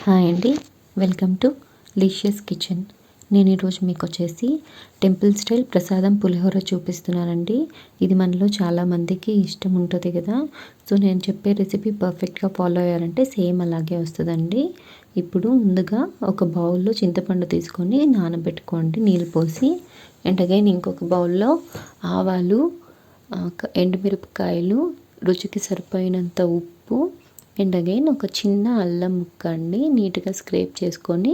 Hi అండి, welcome to లీషియస్ kitchen. నేను ఈరోజు మీకు వచ్చేసి టెంపుల్ స్టైల్ ప్రసాదం పులిహోర చూపిస్తున్నానండి. ఇది మనలో చాలామందికి ఇష్టం ఉంటుంది కదా. సో నేను చెప్పే రెసిపీ పర్ఫెక్ట్గా ఫాలో అయ్యారంటే సేమ్ అలాగే వస్తుందండి. ఇప్పుడు ముందుగా ఒక బౌల్లో చింతపండు తీసుకొని నానబెట్టుకోండి నీళ్ళు పోసి. అండ్ అగైన్ ఇంకొక బౌల్లో ఆవాలు, ఎండుమిరపకాయలు, రుచికి సరిపోయినంత ఉప్పు, అండ్ అగైన్ ఒక చిన్న అల్లం ముక్క అండి నీట్గా స్క్రేప్ చేసుకొని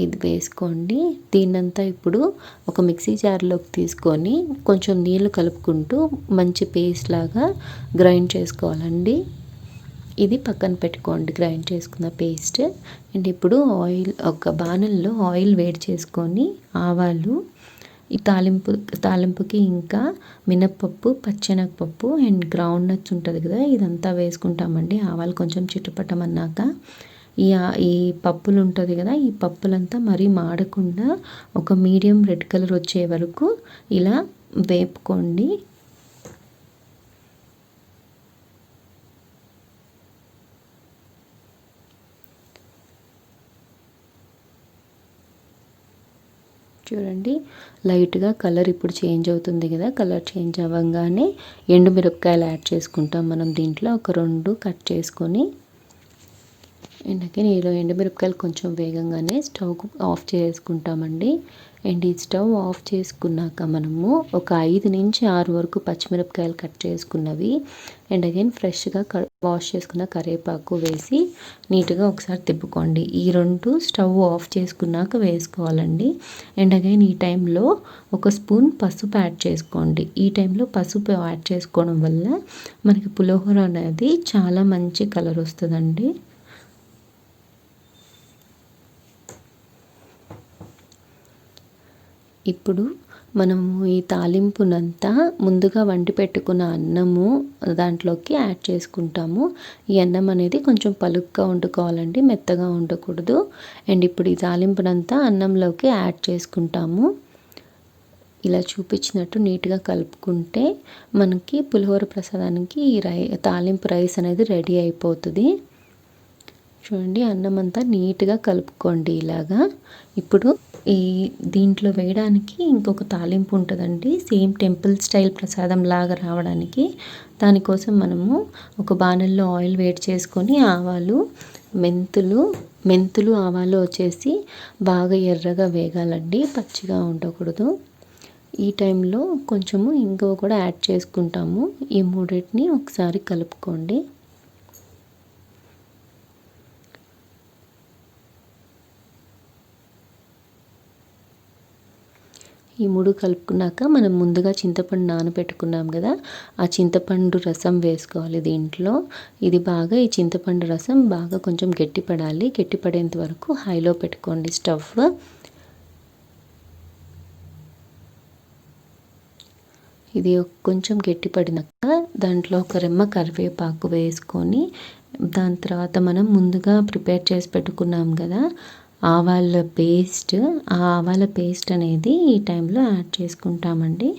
ఇది వేసుకోండి. దీన్నంతా ఇప్పుడు ఒక మిక్సీ జార్లోకి తీసుకొని కొంచెం నీళ్ళు కలుపుకుంటూ మంచి పేస్ట్ లాగా గ్రైండ్ చేసుకోవాలండి. ఇది పక్కన పెట్టుకోండి గ్రైండ్ చేసుకున్న పేస్ట్. అండ్ ఇప్పుడు ఒక బాణల్లో ఆయిల్ వేడి చేసుకొని ఆవాలు, ఈ తాలింపుకి ఇంకా మినప్పప్పు, పచ్చెనగపప్పు అండ్ గ్రౌండ్ నట్స్ ఉంటుంది కదా, ఇదంతా వేసుకుంటామండి. ఆవాలు కొంచెం చిట్టుపట్టమన్నాక ఈ పప్పులు ఉంటుంది కదా, ఈ పప్పులంతా మరీ మాడకుండా ఒక మీడియం రెడ్ కలర్ వచ్చే వరకు ఇలా వేపుకోండి. చూడండి, లైట్గా కలర్ ఇప్పుడు చేంజ్ అవుతుంది కదా. కలర్ చేంజ్ అవ్వగానే ఎండుమిరపకాయలు యాడ్ చేసుకుంటాం మనం. దీంట్లో ఒక 2 కట్ చేసుకొని, అందుకే నేను ఎండుమిరపకాయలు కొంచెం వేగంగానే స్టవ్ ఆఫ్ చేసుకుంటామండి. అండ్ ఈ స్టవ్ ఆఫ్ చేసుకున్నాక మనము ఒక 5 నుంచి 6 వరకు పచ్చిమిరపకాయలు కట్ చేసుకున్నవి, అండ్ అగైన్ ఫ్రెష్గా వాష్ చేసుకున్న కరివేపాకు వేసి నీట్గా ఒకసారి తిప్పుకోండి. ఈ 2 స్టవ్ ఆఫ్ చేసుకున్నాక వేసుకోవాలండి. అండ్ అగైన్ ఈ టైంలో ఒక స్పూన్ పసుపు యాడ్ చేసుకోండి. ఈ టైంలో పసుపు యాడ్ చేసుకోవడం వల్ల మనకి పులిహోర అనేది చాలా మంచి కలర్ వస్తుందండి. ఇప్పుడు మనము ఈ తాలింపునంతా ముందుగా వండి పెట్టుకున్న అన్నము దాంట్లోకి యాడ్ చేసుకుంటాము. ఈ అన్నం అనేది కొంచెం పలుగ్గా వండుకోవాలండి, మెత్తగా ఉండకూడదు. అండ్ ఇప్పుడు ఈ తాలింపునంతా అన్నంలోకి యాడ్ చేసుకుంటాము. ఇలా చూపించినట్టు నీట్గా కలుపుకుంటే మనకి పులిహోర ప్రసాదానికి ఈ తాలింపు రైస్ అనేది రెడీ అయిపోతుంది. చూడండి, అన్నం అంతా నీట్గా కలుపుకోండి ఇలాగా. ఇప్పుడు దీంట్లో వేయడానికి ఇంకొక తాలింపు ఉంటుందండి, సేమ్ టెంపుల్ స్టైల్ ప్రసాదం లాగా రావడానికి. దానికోసం మనము ఒక బాణల్లో ఆయిల్ వేడి చేసుకొని ఆవాలు, మెంతులు ఆవాలు వచ్చేసి బాగా ఎర్రగా వేగాలండి, పచ్చిగా ఉండకూడదు. ఈ టైంలో కొంచెము ఇంగువ కూడా యాడ్ చేసుకుంటాము. ఈ మూడింటిని ఒకసారి కలుపుకోండి. ఈ 3 కలుపుకున్నాక మనం ముందుగా చింతపండు నానబెట్టుకున్నాం కదా, ఆ చింతపండు రసం వేసుకోవాలి దీంట్లో. ఇది బాగా ఈ చింతపండు రసం బాగా కొంచెం గట్టిపడాలి. గట్టిపడేంత వరకు హైలో పెట్టుకోండి స్టవ్. ఇది కొంచెం గట్టిపడినాక దాంట్లో ఒక రెమ్మ కరివేపాకు వేసుకొని, దాని తర్వాత మనం ముందుగా ప్రిపేర్ చేసి పెట్టుకున్నాం కదా ఆవాల పేస్ట్, ఆ ఆవాల పేస్ట్ అనేది ఈ టైంలో యాడ్ చేసుకుంటామండి.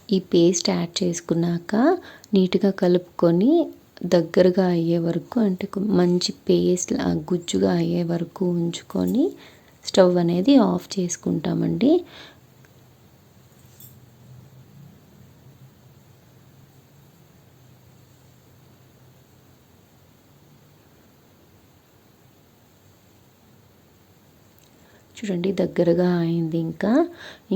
ఈ పేస్ట్ యాడ్ చేసుకున్నాక నీట్గా కలుపుకొని దగ్గరగా అయ్యే వరకు, అంటే మంచి పేస్ట్ గుజ్జుగా అయ్యే వరకు ఉంచుకొని స్టవ్ అనేది ఆఫ్ చేసుకుంటామండి. చూడండి, దగ్గరగా అయింది.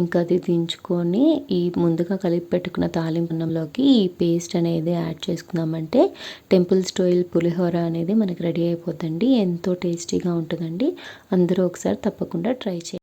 ఇంకా అది దించుకొని ఈ ముందుగా కలిపి పెట్టుకున్న తాలింపునంలోకి ఈ పేస్ట్ అనేది యాడ్ చేసుకున్నామంటే టెంపుల్ స్టైల్ పులిహోర అనేది మనకి రెడీ అయిపోతుందండి. ఎంతో టేస్టీగా ఉంటుందండి. అందరూ ఒకసారి తప్పకుండా ట్రై చేయండి.